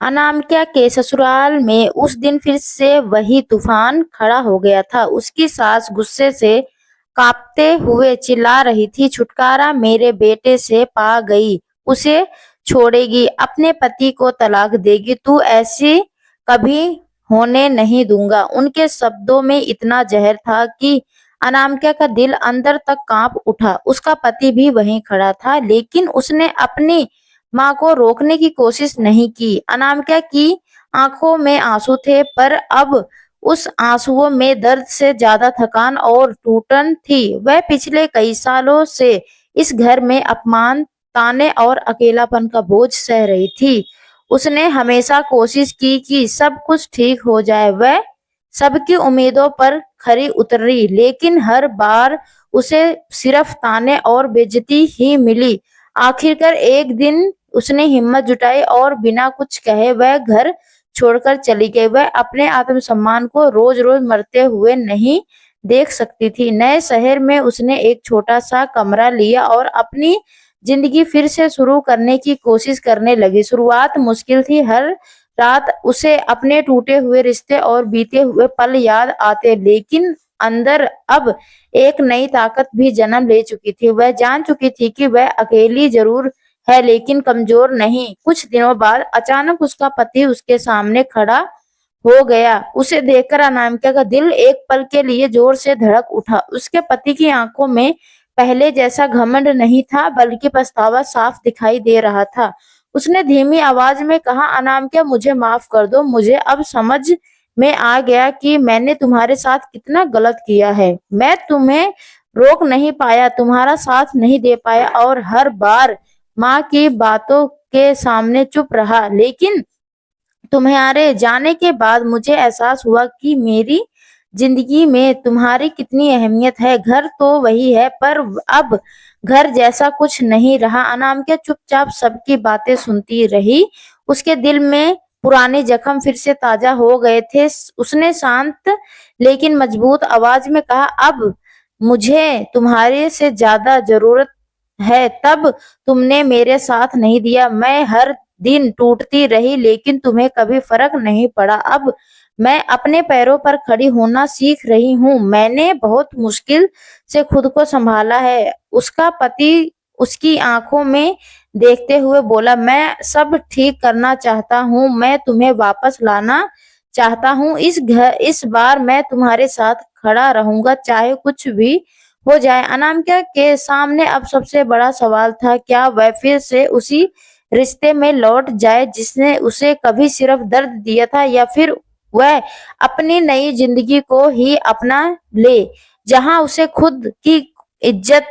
अनामिका के ससुराल में उस दिन फिर से वही तूफान खड़ा हो गया था। उसकी सास गुस्से से कांपते हुए चिल्ला रही थी, छुटकारा मेरे बेटे से पा गई, उसे छोड़ेगी, अपने पति को तलाक देगी, तू ऐसी कभी होने नहीं दूंगा। उनके शब्दों में इतना जहर था कि अनामिका का दिल अंदर तक कांप उठा। उसका पति भी वहीं खड़ा था, लेकिन उसने अपनी माँ को रोकने की कोशिश नहीं की। अनामिका की आंखों में आंसू थे, पर अब उस आंसुओं में दर्द से ज्यादा थकान और टूटन थी। वह पिछले कई सालों से इस घर में अपमान, ताने और अकेलापन का बोझ सह रही थी। उसने हमेशा कोशिश की कि सब कुछ ठीक हो जाए। वह सबकी उम्मीदों पर खरी उतरी, लेकिन हर बार उसे सिर्फ ताने और बेइज्जती ही मिली। आखिरकार एक दिन उसने हिम्मत जुटाई और बिना कुछ कहे वह घर छोड़कर चली गई। वह अपने आत्मसम्मान को रोज-रोज मरते हुए नहीं देख सकती थी। नए शहर में उसने एक छोटा-सा कमरा लिया और अपनी जिंदगी फिर से शुरू करने की कोशिश करने लगी। शुरुआत मुश्किल थी। हर रात उसे अपने टूटे हुए रिश्ते और बीते हुए पल याद आते, लेकिन अंदर अब एक नई ताकत भी जन्म ले चुकी थी। वह जान चुकी थी कि वह अकेली जरूर है, लेकिन कमजोर नहीं। कुछ दिनों बाद अचानक उसका पति उसके सामने खड़ा हो गया। उसे देखकर अनामिका का दिल एक पल के लिए जोर से धड़क उठा। उसके पति की आंखों में पहले जैसा घमंड नहीं था, बल्कि पछतावा साफ दिखाई दे रहा था। उसने धीमी आवाज में कहा, अनामिका, मुझे माफ कर दो। मुझे अब समझ में आ गया कि मैंने तुम्हारे साथ कितना गलत किया है। मैं तुम्हें रोक नहीं पाया, तुम्हारा साथ नहीं दे पाया और हर बार माँ की बातों के सामने चुप रहा। लेकिन तुम्हारे जाने के बाद मुझे एहसास हुआ कि मेरी जिंदगी में तुम्हारी कितनी अहमियत है। घर तो वही है, पर अब घर जैसा कुछ नहीं रहा। अनामिका चुपचाप सबकी बातें सुनती रही। उसके दिल में पुराने जख्म फिर से ताजा हो गए थे। उसने शांत लेकिन मजबूत आवाज में कहा, अब मुझे तुम्हारे से ज्यादा जरूरत है। तब तुमने मेरे साथ नहीं दिया। मैं हर दिन टूटती रही, लेकिन तुम्हें कभी फर्क नहीं पड़ा। अब मैं अपने पैरों पर खड़ी होना सीख रही हूँ। मैंने बहुत मुश्किल से खुद को संभाला है। उसका पति उसकी आंखों में देखते हुए बोला, मैं सब ठीक करना चाहता हूँ, मैं तुम्हें वापस लाना चाहता हूँ। इस बार मैं तुम्हारे साथ खड़ा रहूंगा, चाहे कुछ भी हो जाए। अनामिका के सामने अब सबसे बड़ा सवाल था, क्या वह फिर से उसी रिश्ते में लौट जाए जिसने उसे कभी सिर्फ दर्द दिया था, या फिर वह अपनी नई जिंदगी को ही अपना ले, जहां उसे खुद की इज्जत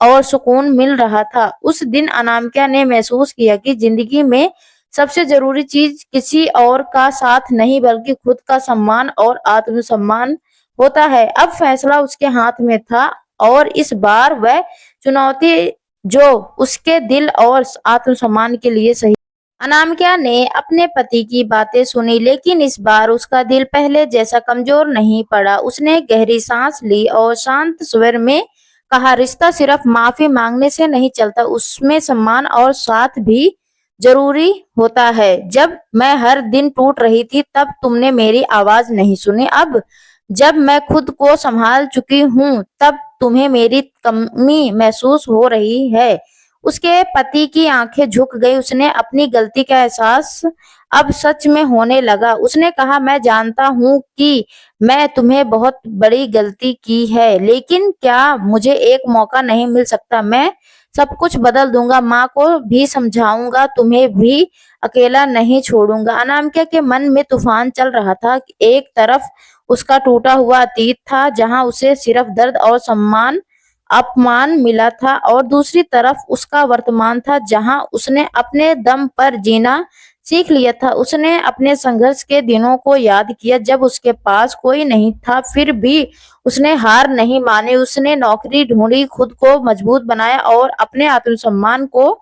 और सुकून मिल रहा था। उस दिन अनामिका ने महसूस किया कि जिंदगी में सबसे जरूरी चीज किसी और का साथ नहीं, बल्कि खुद का सम्मान और आत्मसम्मान होता है। अब फैसला उसके हाथ में था, और इस बार वह चुनौती जो उसके दिल और आत्मसम्मान के लिए सही। अनामिका ने अपने पति की बातें सुनी, लेकिन इस बार उसका दिल पहले जैसा कमजोर नहीं पड़ा। उसने गहरी सांस ली और शांत स्वर में कहा, रिश्ता सिर्फ माफी मांगने से नहीं चलता, उसमें सम्मान और साथ भी जरूरी होता है। जब मैं हर दिन टूट रही थी, तब तुमने मेरी आवाज नहीं सुनी। अब जब मैं खुद को संभाल चुकी हूँ, तब तुम्हें मेरी कमी महसूस हो रही है। उसके पति की आंखें झुक गई। उसने अपनी गलती का एहसास अब सच में होने लगा। उसने कहा, मैं जानता हूँ कि मैं तुम्हें बहुत बड़ी गलती की है, लेकिन क्या मुझे एक मौका नहीं मिल सकता? मैं सब कुछ बदल दूंगा, माँ को भी समझाऊंगा, तुम्हें भी अकेला नहीं छोड़ूंगा। अनामिका के मन में तूफान चल रहा था। एक तरफ उसका टूटा हुआ अतीत था, जहां उसे सिर्फ दर्द और सम्मान अपमान मिला था, और दूसरी तरफ उसका वर्तमान था, जहां उसने अपने दम पर जीना सीख लिया था। उसने अपने संघर्ष के दिनों को याद किया, जब उसके पास कोई नहीं था, फिर भी उसने हार नहीं मानी। उसने नौकरी ढूंढी, खुद को मजबूत बनाया और अपने आत्मसम्मान को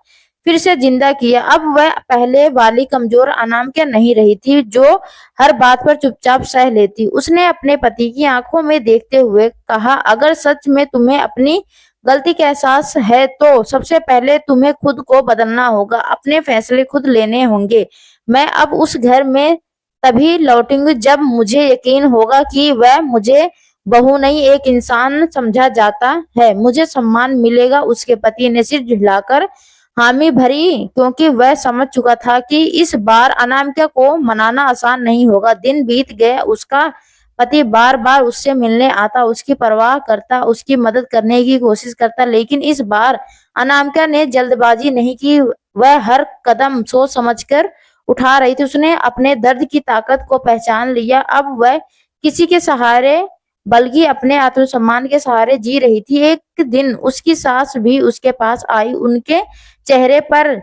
फिर से जिंदा किया। अब वह पहले वाली कमजोर अनामिका नहीं रही थी, जो हर बात पर चुपचाप सह लेती। उसने अपने पति की आंखों में देखते हुए कहा, अगर सच में तुम्हें अपनी गलती का एहसास है, तो सबसे पहले तुम्हें खुद को बदलना होगा, अपने फैसले खुद लेने होंगे। मैं अब उस घर में तभी लौटूंगी जब मुझे यकीन होगा कि वह मुझे बहू नहीं एक इंसान समझा जाता है। मुझे सम्मान मिलेगा। उसके पति ने सिर झुलाकर हामी भरी, क्योंकि वह समझ चुका था कि इस बार अनामिका को मनाना आसान नहीं होगा। दिन बीत गए। उसका पति बार बार उससे मिलने आता, उसकी परवाह करता, उसकी मदद करने की कोशिश करता, लेकिन इस बार अनामिका ने जल्दबाजी नहीं की। वह हर कदम सोच समझकर उठा रही थी। उसने अपने दर्द की ताकत को पहचान लिया। अब वह किसी के सहारे बल्कि अपने आत्मसम्मान के सहारे जी रही थी। एक दिन उसकी सास भी उसके पास आई। उनके चेहरे पर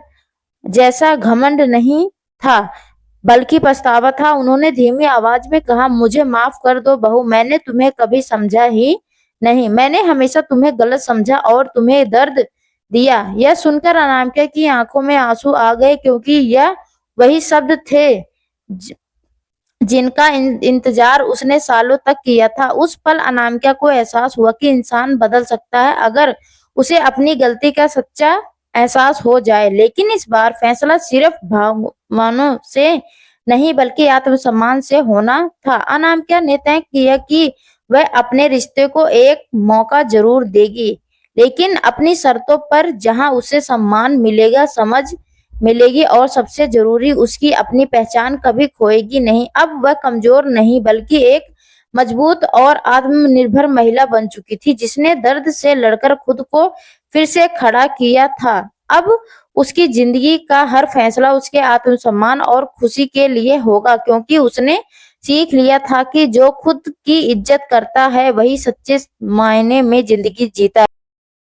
जैसा घमंड नहीं था, बल्कि पछतावा था। उन्होंने धीमी आवाज में कहा, मुझे माफ कर दो बहू, मैंने तुम्हें कभी समझा ही नहीं। मैंने हमेशा तुम्हें गलत समझा और तुम्हें दर्द दिया। यह सुनकर अनामिका की आंखों में आंसू आ गए, क्योंकि यह वही शब्द थे जिनका इंतजार उसने सालों तक किया था। उस पल अनामिका को एहसास हुआ कि इंसान बदल सकता है अगर उसे अपनी गलती का सच्चा एहसास हो जाए। लेकिन इस बार फैसला सिर्फ भावनाओं से नहीं बल्कि आत्मसम्मान से होना था। अनामिका ने तय किया कि वह अपने रिश्ते को एक मौका जरूर देगी, लेकिन अपनी शर्तों पर, जहां उसे सम्मान मिलेगा, समझ मिलेगी और सबसे जरूरी उसकी अपनी पहचान कभी खोएगी नहीं। अब वह कमजोर नहीं बल्कि एक मजबूत और आत्मनिर्भर महिला बन चुकी थी, जिसने दर्द से लड़कर खुद को फिर से खड़ा किया था। अब उसकी जिंदगी का हर फैसला उसके आत्मसम्मान और खुशी के लिए होगा, क्योंकि उसने सीख लिया था कि जो खुद की इज्जत करता है वही सच्चे मायने में जिंदगी जीता है।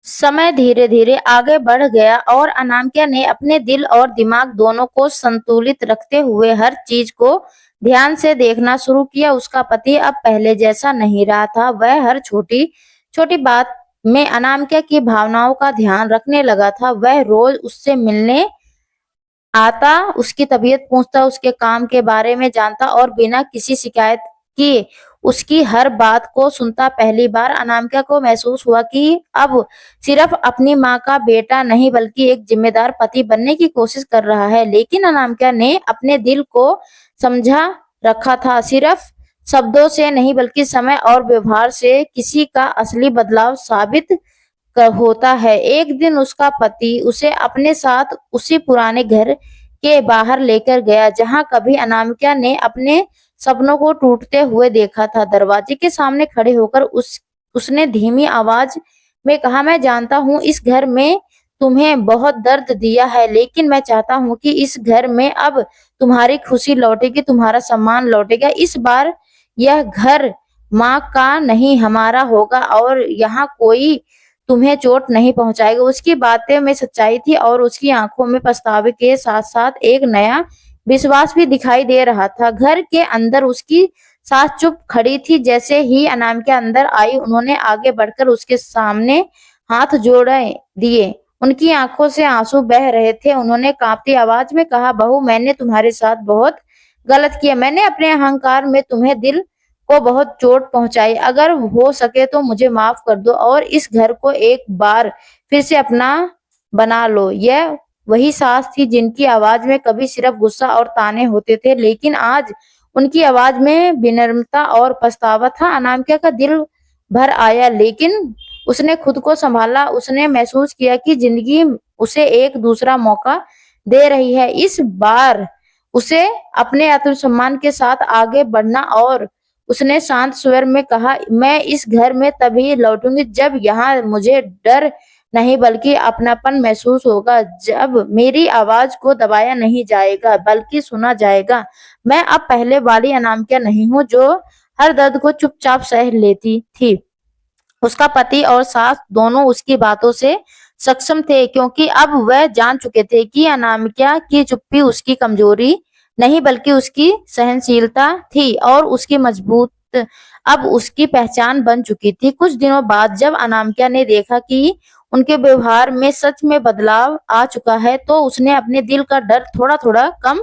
समय धीरे धीरे आगे बढ़ गया और अनामिका ने अपने दिल और दिमाग दोनों को संतुलित रखते हुए हर चीज को ध्यान से देखना शुरू किया। उसका पति अब पहले जैसा नहीं रहा था। वह हर छोटी छोटी बात में अनामिका की भावनाओं का ध्यान रखने लगा था। वह रोज उससे मिलने आता, उसकी तबीयत पूछता, उसके काम के बारे में जानता और बिना किसी शिकायत के उसकी हर बात को सुनता। पहली बार अनामिका को महसूस हुआ कि अब सिर्फ अपनी माँ का बेटा नहीं बल्कि एक जिम्मेदार पति बनने की कोशिश कर रहा है। लेकिन अनामिका ने अपने दिल को समझा रखा था, सिर्फ शब्दों से नहीं बल्कि समय और व्यवहार से किसी का असली बदलाव साबित होता है। एक दिन उसका पति उसे अपने साथ उसी पुराने घर के बाहर लेकर गया जहां कभी अनामिका ने अपने सपनों को टूटते हुए देखा था। दरवाजे के सामने खड़े होकर उसने धीमी आवाज में कहा, मैं जानता हूँ इस घर में तुम्हें बहुत दर्द दिया है, लेकिन मैं चाहता हूँ कि इस घर में अब तुम्हारी खुशी लौटेगी, तुम्हारा सम्मान लौटेगा। इस बार यह घर माँ का नहीं हमारा होगा और यहाँ कोई तुम्हें चोट नहीं पहुंचाएगा। उसकी बातें में सच्चाई थी और उसकी आंखों में पछतावे के साथ साथ एक नया विश्वास भी दिखाई दे रहा था। घर के अंदर उसकी सास चुप खड़ी थी। जैसे ही अनामिका अंदर आई, उन्होंने आगे बढ़कर उसके सामने हाथ जोड़े दिए। उनकी आंखों से आंसू बह रहे थे। उन्होंने कांपती आवाज में कहा, बहू, मैंने तुम्हारे साथ बहुत गलत किया। मैंने अपने अहंकार में तुम्हें दिल को बहुत चोट पहुंचाई। अगर हो सके तो मुझे माफ कर दो और इस घर को एक बार फिर से अपना बना लो। यह वही सास थी जिनकी आवाज में कभी सिर्फ गुस्सा और ताने होते थे, लेकिन आज उनकी आवाज में विनम्रता और पछतावा था। अनामिका का दिल भर आया, लेकिन उसने खुद को संभाला। उसने महसूस किया कि जिंदगी उसे एक दूसरा मौका दे रही है। इस बार उसे अपने आत्मसम्मान के साथ आगे बढ़ना और उसने शांत स्वर में कहा, मैं इस घर में तभी लौटूंगी जब यहाँ मुझे डर नहीं बल्कि अपनापन महसूस होगा, जब मेरी आवाज को दबाया नहीं जाएगा बल्कि सुना जाएगा। मैं अब पहले वाली अनामिका नहीं हूँ जो हर दर्द को चुपचाप सह लेती थी। उसका पति और सास दोनों उसकी बातों से सक्षम थे, क्योंकि अब वह जान चुके थे कि अनामिका की चुप्पी उसकी कमजोरी नहीं बल्कि उसकी सहनशीलता थी और उसकी मजबूत अब उसकी पहचान बन चुकी थी। कुछ दिनों बाद जब अनामिका ने देखा कि उनके व्यवहार में सच में बदलाव आ चुका है, तो उसने अपने दिल का डर थोड़ा थोड़ा कम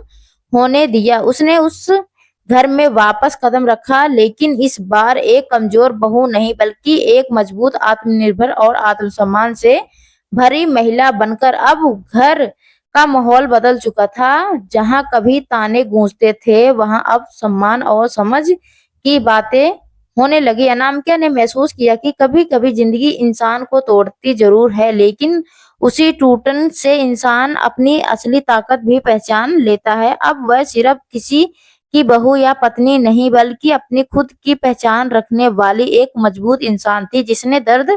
होने दिया। उसने उस घर में वापस कदम रखा, लेकिन इस बार एक कमजोर बहू नहीं बल्कि एक मजबूत, आत्मनिर्भर और आत्मसम्मान से भरी महिला बनकर। अब घर का माहौल बदल चुका था। जहां कभी ताने गूंजते थे, वहां अब सम्मान और समझ की बातें होने लगी। अनामिका ने महसूस किया कि कभी-कभी जिंदगी इंसान को तोड़ती जरूर है, लेकिन उसी टूटन से इंसान अपनी असली ताकत भी पहचान लेता है। अब वह सिर्फ किसी की बहू या पत्नी नहीं, बल्कि अपनी खुद की पहचान रखने वाली एक मजबूत इंसान थी, जिसने दर्द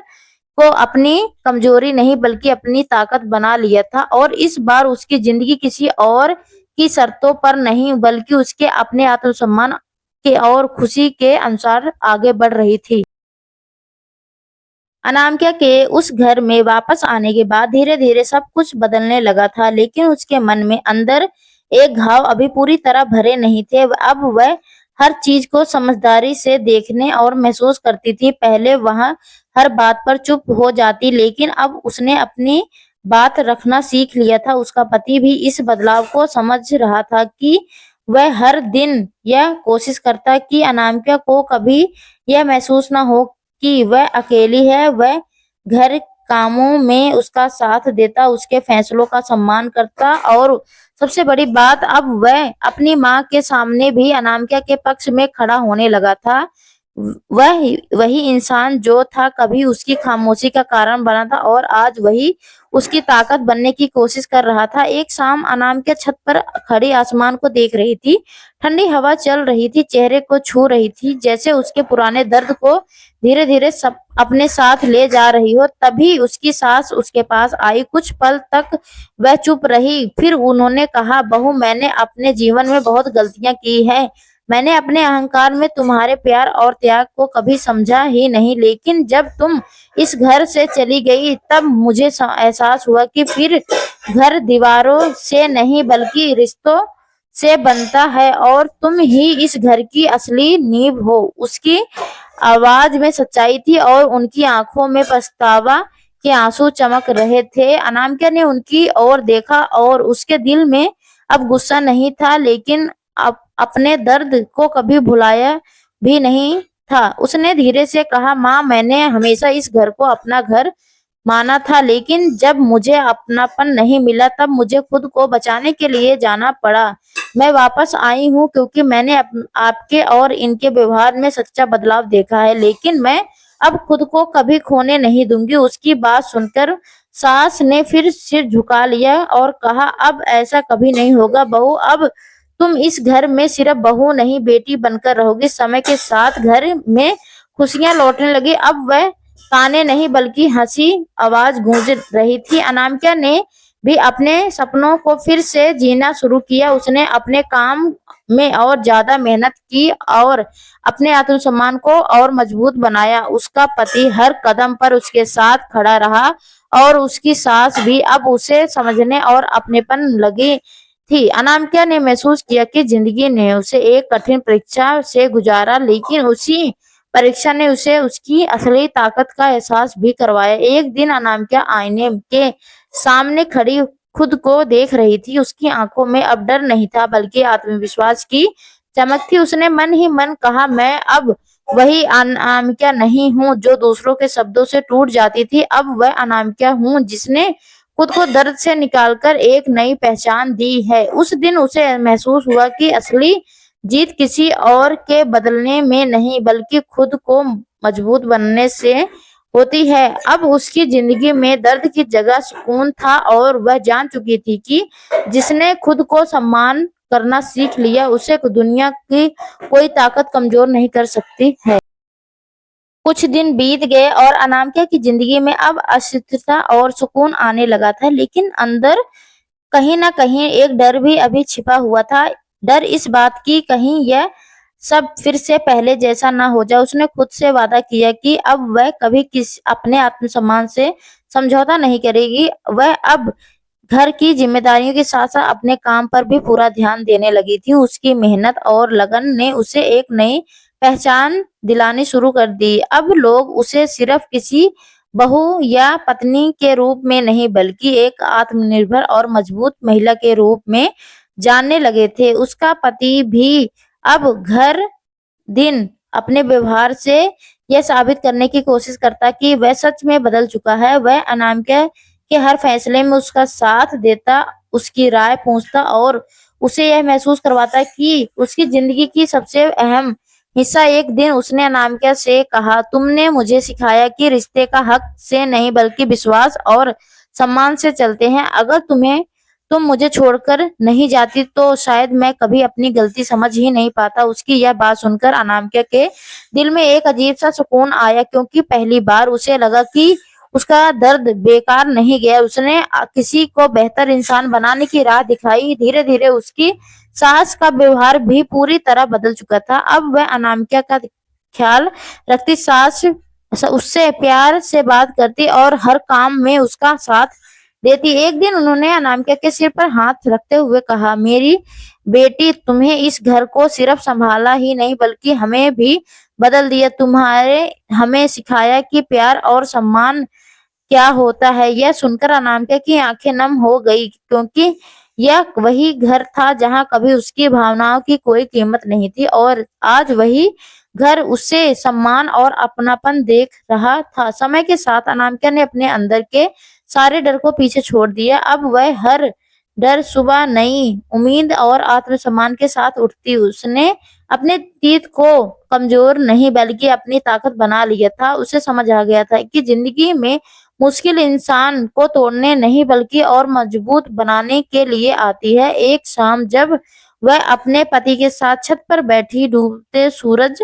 को अपनी कमजोरी नहीं बल्कि अपनी ताकत बना लिया था। और इस बार उसकी जिंदगी किसी और की शर्तों पर नहीं, बल्कि उसके अपने आत्मसम्मान के और खुशी के अनुसार आगे बढ़ रही थी। अनामिका के उस घर में वापस आने के बाद धीरे धीरे सब कुछ बदलने लगा था, लेकिन उसके मन में अंदर एक घाव अभी पूरी तरह भरे नहीं थे। अब वह हर चीज को समझदारी से देखने और महसूस करती थी। पहले वह हर बात पर चुप हो जाती, लेकिन अब उसने अपनी बात रखना सीख लिया था। उसका पति भी इस बदलाव को समझ रहा था कि वह हर दिन यह कोशिश करता कि अनामिका को कभी यह महसूस न हो कि वह अकेली है। वह घर कामों में उसका साथ देता, उसके फैसलों का सम्मान करता, और सबसे बड़ी बात, अब वह अपनी माँ के सामने भी अनामिका के पक्ष में खड़ा होने लगा था। वह वही इंसान जो था कभी उसकी खामोशी का कारण बना था, और आज वही उसकी ताकत बनने की कोशिश कर रहा था। एक शाम अनामिका छत पर खड़ी आसमान को देख रही थी। ठंडी हवा चल रही थी, चेहरे को छू रही थी, जैसे उसके पुराने दर्द को धीरे धीरे सब अपने साथ ले जा रही हो। तभी उसकी सास उसके पास आई। कुछ पल तक वह चुप रही, फिर उन्होंने कहा, बहू, मैंने अपने जीवन में बहुत गलतियां की है। मैंने अपने अहंकार में तुम्हारे प्यार और त्याग को कभी समझा ही नहीं, लेकिन जब तुम इस घर से चली गई, तब मुझे एहसास हुआ कि फिर घर दीवारों से नहीं बल्कि रिश्तों से बनता है, और तुम ही इस घर की असली नींव हो। उसकी आवाज में सच्चाई थी, और उनकी आंखों में पछतावा के आंसू चमक रहे थे। अनामिका ने उनकी ओर देखा, और उसके दिल में अब गुस्सा नहीं था, लेकिन अपने दर्द को कभी भुलाया भी नहीं था। उसने धीरे से कहा, माँ, मैंने हमेशा इस घर को अपना घर माना था, लेकिन जब मुझे अपनापन नहीं मिला, तब मुझे खुद को बचाने के लिए जाना पड़ा। मैं वापस आई हूँ क्योंकि मैंने आपके और इनके व्यवहार में सच्चा बदलाव देखा है, लेकिन मैं अब खुद को कभी खोने नहीं दूंगी। उसकी बात सुनकर सास ने फिर सिर झुका लिया और कहा, अब ऐसा कभी नहीं होगा बहू। अब तुम इस घर में सिर्फ बहू नहीं, बेटी बनकर रहोगी। समय के साथ घर में खुशियां लौटने लगी। अब वह ताने नहीं बल्कि हंसी आवाज गूंज रही थी। अनामिका ने भी अपने सपनों को फिर से जीना शुरू किया। उसने अपने काम में और ज्यादा मेहनत की और अपने आत्मसम्मान को और मजबूत बनाया। उसका पति हर कदम पर उसके साथ खड़ा रहा, और उसकी सास भी अब उसे समझने और अपनेपन लगी थी। अनामिका ने महसूस किया कि जिंदगी ने उसे एक कठिन परीक्षा से गुजारा, लेकिन उसी परीक्षा ने उसे उसकी असली ताकत का एहसास भी करवाया। एक दिन अनामिका आईने के सामने खड़ी खुद को देख रही थी। उसकी आंखों में अब डर नहीं था बल्कि आत्मविश्वास की चमक थी। उसने मन ही मन कहा, मैं अब वही अनामिका नहीं हूँ जो दूसरों के शब्दों से टूट जाती थी। अब वह अनामिका हूँ जिसने खुद को दर्द से निकालकर एक नई पहचान दी है। उस दिन उसे महसूस हुआ कि असली जीत किसी और के बदलने में नहीं बल्कि खुद को मजबूत बनने से होती है। अब उसकी जिंदगी में दर्द की जगह सुकून था, और वह जान चुकी थी कि जिसने खुद को सम्मान करना सीख लिया, उसे दुनिया की कोई ताकत कमजोर नहीं कर सकती है। कुछ दिन बीत गए और अनामिका की जिंदगी में अब अस्थिरता और सुकून आने लगा था, लेकिन अंदर कहीं न कहीं एक डर भी अभी छिपा हुआ था। डर इस बात की कहीं यह सब फिर से पहले जैसा ना हो जाए। उसने खुद से वादा किया कि अब वह कभी अपने आत्मसम्मान से समझौता नहीं करेगी। वह अब घर की जिम्मेदारियों के साथ-साथ अपने काम पर भी पूरा ध्यान देने लगी थी। उसकी मेहनत और लगन ने उसे एक नई पहचान दिलानी शुरू कर दी। अब लोग उसे सिर्फ किसी बहू या पत्नी के रूप में नहीं बल्कि एक आत्मनिर्भर और मजबूत महिला के रूप में जानने लगे थे। उसका पति भी अब घर दिन अपने व्यवहार से यह साबित करने की कोशिश करता कि वह सच में बदल चुका है। वह अनामिका के हर फैसले में उसका साथ देता, उसकी राय पूछता और उसे यह महसूस करवाता कि उसकी जिंदगी की सबसे अहम हिस्सा। एक दिन उसने अनामिका से कहा, तुमने मुझे सिखाया कि रिश्ते का हक से नहीं बल्कि विश्वास और सम्मान से चलते हैं। अगर तुम मुझे छोड़कर नहीं जाती तो शायद मैं कभी अपनी गलती समझ ही नहीं पाता। उसकी यह बात सुनकर अनामिका के दिल में एक अजीब सा सुकून आया, क्योंकि पहली बार उसे लगा कि उसका दर्द बेकार नहीं गया। उसने किसी को बेहतर इंसान बनाने की राह दिखाई। धीरे धीरे उसकी सास का व्यवहार भी पूरी तरह बदल चुका था। अब वह अनामिका का ख्याल रखती, सास उससे प्यार से बात करती और हर काम में उसका साथ देती। एक दिन उन्होंने अनामिका के सिर पर हाथ रखते हुए कहा, मेरी बेटी, तुम्हें इस घर को सिर्फ संभाला ही नहीं बल्कि हमें भी बदल दिया। तुम्हारे हमें सिखाया कि प्यार और सम्मान क्या होता है। यह सुनकर अनामिका की आंखें नम हो गई, क्योंकि यह वही घर था जहां कभी उसकी भावनाओं की कोई कीमत नहीं थी और आज वही घर उसे सम्मान और अपनापन देख रहा था। समय के साथ अनामिका ने अपने अंदर के सारे डर को पीछे छोड़ दिया। अब वह हर डर सुबह नई उम्मीद और आत्मसम्मान के साथ उठती। उसने अपने तीत को कमजोर नहीं बल्कि अपनी ताकत बना लिया था। उसे समझ आ गया था कि जिंदगी में मुश्किल इंसान को तोड़ने नहीं बल्कि और मजबूत बनाने के लिए आती है। एक शाम जब वह अपने पति के साथ छत पर बैठी डूबते सूरज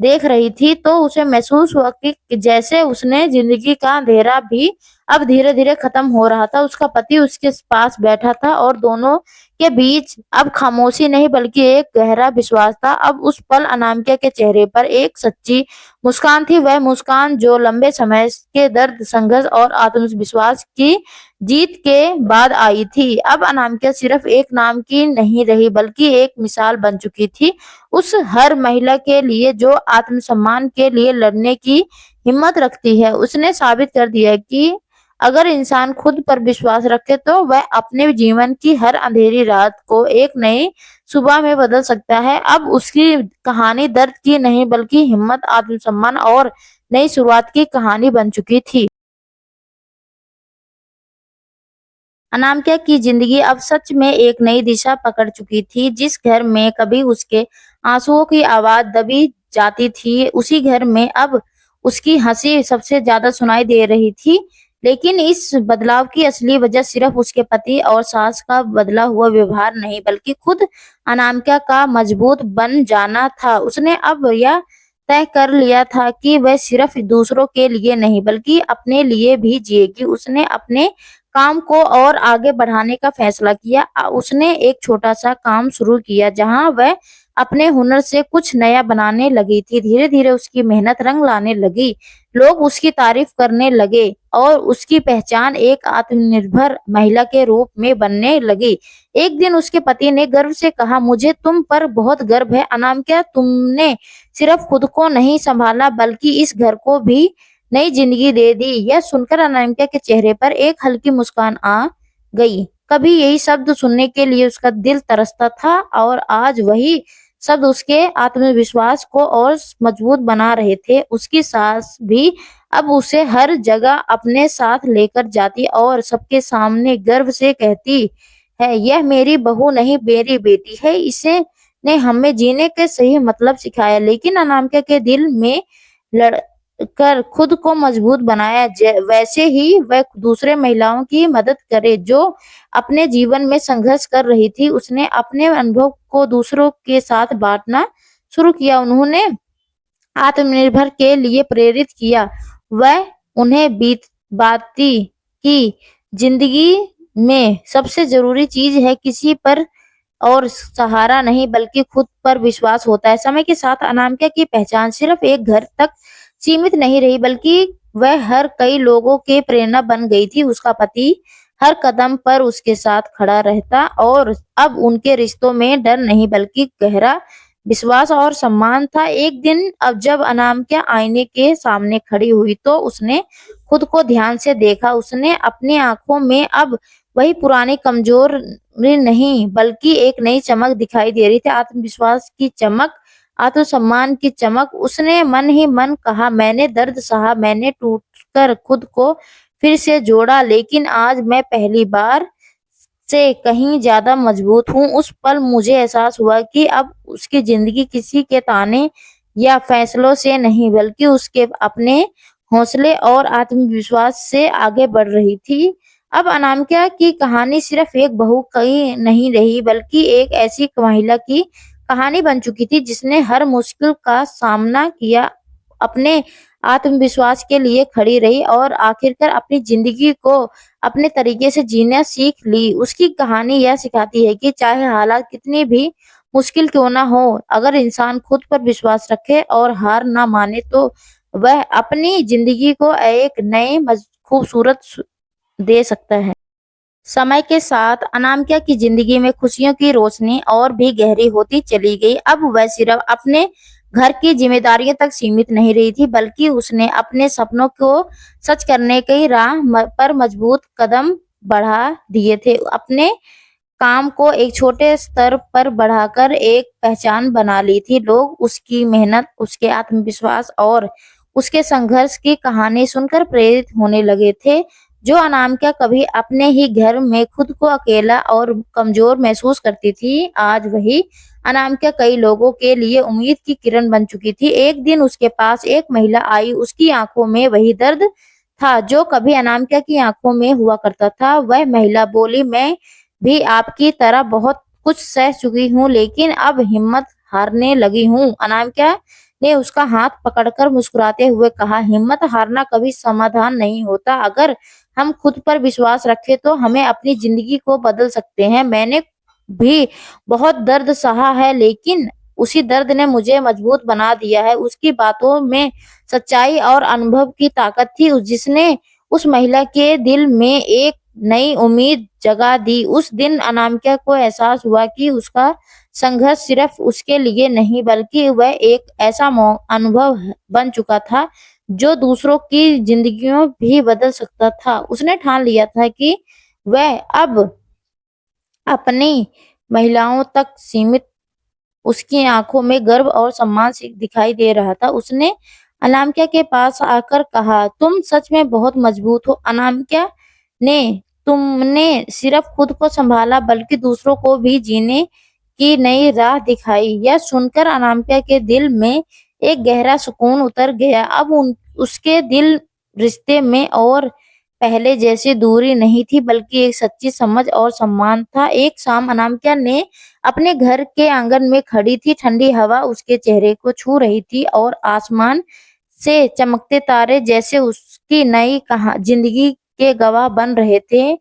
देख रही थी तो उसे महसूस हुआ कि जैसे उसने जिंदगी का अंधेरा भी अब धीरे धीरे खत्म हो रहा था। उसका पति उसके पास बैठा था और दोनों के बीच अब खामोशी नहीं बल्कि एक गहरा विश्वास था। अब उस पल अनामिका के चेहरे पर एक सच्ची मुस्कान थी, वह मुस्कान जो लंबे समय के दर्द, संघर्ष और आत्मविश्वास की जीत के बाद आई थी। अब अनामिका सिर्फ एक नाम की नहीं रही बल्कि एक मिसाल बन चुकी थी उस हर महिला के लिए जो आत्मसम्मान के लिए लड़ने की हिम्मत रखती है। उसने साबित कर दिया कि अगर इंसान खुद पर विश्वास रखे तो वह अपने जीवन की हर अंधेरी रात को एक नई सुबह में बदल सकता है। अब उसकी कहानी दर्द की नहीं बल्कि हिम्मत, आत्मसम्मान और नई शुरुआत की कहानी बन चुकी थी। अनामिका की जिंदगी अब सच में एक नई दिशा पकड़ चुकी थी। जिस घर में कभी उसके आंसुओं की आवाज दबी जाती थी, उसी घर में अब उसकी हंसी सबसे ज्यादा सुनाई दे रही थी। लेकिन इस बदलाव की असली वजह सिर्फ उसके पति और सास का बदला हुआ व्यवहार नहीं बल्कि खुद अनामिका का मजबूत बन जाना था। उसने अब यह तय कर लिया था कि वह सिर्फ दूसरों के लिए नहीं बल्कि अपने लिए भी जिएगी। उसने अपने काम को और आगे बढ़ाने का फैसला किया। उसने एक छोटा-सा काम शुरू किया जहाँ वह अपने हुनर से कुछ नया बनाने लगी थी। धीरे-धीरे उसकी मेहनत रंग लाने लगी। लोग उसकी तारीफ करने लगे और उसकी पहचान एक आत्मनिर्भर महिला के रूप में बनने लगी। एक दिन उसके पति ने गर्व से कहा, मुझे तुम पर बहुत गर्व है अनामिका, तुमने सिर्फ खुद को नहीं संभाला बल्कि इस घर को भी नई जिंदगी दे दी। यह सुनकर अनामिका के चेहरे पर एक हल्की मुस्कान आ गई। कभी यही शब्द सुनने के लिए उसका दिल तरसता था और आज वही शब्द उसके आत्मविश्वास को और मजबूत बना रहे थे। उसकी सास भी अब उसे हर जगह अपने साथ लेकर जाती और सबके सामने गर्व से कहती है, यह मेरी बहू नहीं मेरी बेटी है, इसे ने हमें जीने के सही मतलब सिखाया। लेकिन अनामिका के दिल में लड़ कर खुद को मजबूत बनाया। वैसे ही वह दूसरे महिलाओं की मदद करे जो अपने जीवन में संघर्ष कर रही थी। उसने अपने अनुभव को दूसरों के साथ बांटना शुरू किया। उन्होंने आत्मनिर्भर के लिए प्रेरित किया। वह उन्हें बाती कि जिंदगी में सबसे जरूरी चीज है किसी पर और सहारा नहीं बल्कि खुद पर विश्वास होता है। समय के साथ अनामिका की पहचान सिर्फ एक घर तक सीमित नहीं रही बल्कि वह हर कई लोगों के प्रेरणा बन गई थी। उसका पति हर कदम पर उसके साथ खड़ा रहता और अब उनके रिश्तों में डर नहीं बल्कि गहरा विश्वास और सम्मान था। एक दिन अब जब अनामिका आईने के सामने खड़ी हुई तो उसने खुद को ध्यान से देखा। उसने अपनी आंखों में अब वही पुरानी कमजोरी नहीं बल्कि एक नई चमक दिखाई दे रही थी, आत्मविश्वास की चमक, आत्मसम्मान की चमक। उसने मन ही मन कहा, मैंने दर्द सहा, मैंने टूटकर खुद को फिर से जोड़ा, लेकिन आज मैं पहली बार से कहीं ज्यादा मजबूत हूँ। उस पल मुझे एहसास हुआ कि अब उसकी जिंदगी किसी के ताने या फैसलों से नहीं बल्कि उसके अपने हौसले और आत्मविश्वास से आगे बढ़ रही थी। अब अनामिका की कहानी सिर्फ एक बहू की नहीं रही बल्कि एक ऐसी महिला की कहानी बन चुकी थी जिसने हर मुश्किल का सामना किया, अपने आत्मविश्वास के लिए खड़ी रही और आखिरकार अपनी जिंदगी को अपने तरीके से जीना सीख ली। उसकी कहानी यह सिखाती है कि चाहे हालात कितनी भी मुश्किल क्यों ना हो, अगर इंसान खुद पर विश्वास रखे और हार ना माने तो वह अपनी जिंदगी को एक नए खूबसूरत दे सकता है। समय के साथ अनामिका की जिंदगी में खुशियों की रोशनी और भी गहरी होती चली गई। अब वह सिर्फ अपने घर की जिम्मेदारियों तक सीमित नहीं रही थी बल्कि उसने अपने सपनों को सच करने की राह पर मजबूत कदम बढ़ा दिए थे। अपने काम को एक छोटे स्तर पर बढ़ाकर एक पहचान बना ली थी। लोग उसकी मेहनत, उसके आत्मविश्वास और उसके संघर्ष की कहानी सुनकर प्रेरित होने लगे थे। जो अनामिका कभी अपने ही घर में खुद को अकेला और कमजोर महसूस करती थी, आज वही अनामिका कई लोगों के लिए उम्मीद की किरण बन चुकी थी। एक दिन उसके पास एक महिला आई, उसकी आंखों में वही दर्द था जो कभी अनामिका की आंखों में हुआ करता था। वह महिला बोली, मैं भी आपकी तरह बहुत कुछ सह चुकी हूँ लेकिन अब हिम्मत हारने लगी हूँ। अनामिका ने उसका हाथ पकड़कर मुस्कुराते हुए कहा, हिम्मत हारना कभी समाधान नहीं होता। अगर हम खुद पर विश्वास रखें तो हमें अपनी जिंदगी को बदल सकते हैं। मैंने भी बहुत दर्द सहा है लेकिन उसी दर्द ने मुझे मजबूत बना दिया है। उसकी बातों में सच्चाई और अनुभव की ताकत थी जिसने उस महिला के दिल में एक नई उम्मीद जगा दी। उस दिन अनामिका को एहसास हुआ कि उसका संघर्ष सिर्फ उसके लिए नहीं बल्कि वह एक ऐसा अनुभव बन चुका था जो दूसरों की जिंदगियों भी बदल सकता था। उसने ठान लिया था कि वह अब अपनी महिलाओं तक सीमित, उसकी आंखों में गर्व और सम्मान से दिखाई दे रहा था। उसने अनामिका के पास आकर कहा, तुम सच में बहुत मजबूत हो। अनामिका ने, तुमने सिर्फ खुद को संभाला बल्कि दूसरों को भी जीने की नई राह दिखाई। यह सुनकर अनामिका के दिल में एक गहरा सुकून उतर गया। अब उसके दिल रिश्ते में और पहले जैसी दूरी नहीं थी बल्कि एक सच्ची समझ और सम्मान था। एक शाम अनामिका ने अपने घर के आंगन में खड़ी थी, ठंडी हवा उसके चेहरे को छू रही थी और आसमान से चमकते तारे जैसे उसकी नई जिंदगी के गवाह बन रहे थे।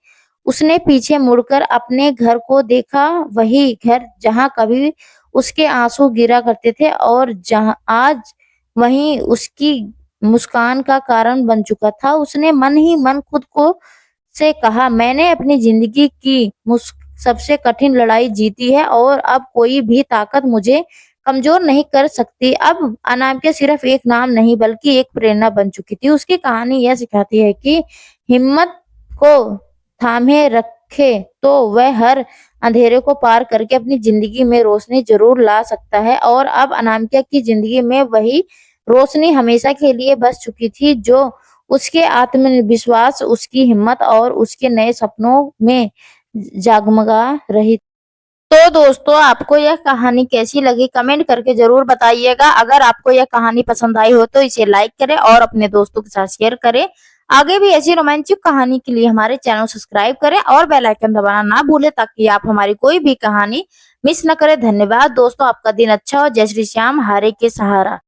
उसने पीछे मुड़कर अपने घर को देखा, वही घर जहां कभी उसके आंसू गिरा करते थे और जहां आज वही उसकी मुस्कान का कारण बन चुका था। उसने मन ही मन खुद को से कहा, मैंने अपनी जिंदगी की सबसे कठिन लड़ाई जीती है और अब कोई भी ताकत मुझे कमजोर नहीं कर सकती। अब अनामिका सिर्फ एक नाम नहीं बल्कि एक प्रेरणा बन चुकी थी। उसकी कहानी यह सिखाती है कि हिम्मत को थामे रखे तो वह हर अंधेरे को पार करके अपनी जिंदगी में रोशनी जरूर ला सकता है। और अब अनामिका की जिंदगी में वही रोशनी हमेशा के लिए बस चुकी थी जो उसके आत्मविश्वास, उसकी हिम्मत और उसके नए सपनों में जगमगा रही। तो दोस्तों, आपको यह कहानी कैसी लगी कमेंट करके जरूर बताइएगा। अगर आपको यह कहानी पसंद आई हो तो इसे लाइक करें और अपने दोस्तों के साथ शेयर करें। आगे भी ऐसी रोमांचक कहानी के लिए हमारे चैनल सब्सक्राइब करें और बेल आइकन दबाना ना भूलें ताकि आप हमारी कोई भी कहानी मिस न करें। धन्यवाद दोस्तों, आपका दिन अच्छा हो। जय श्री श्याम, हारे के सहारा।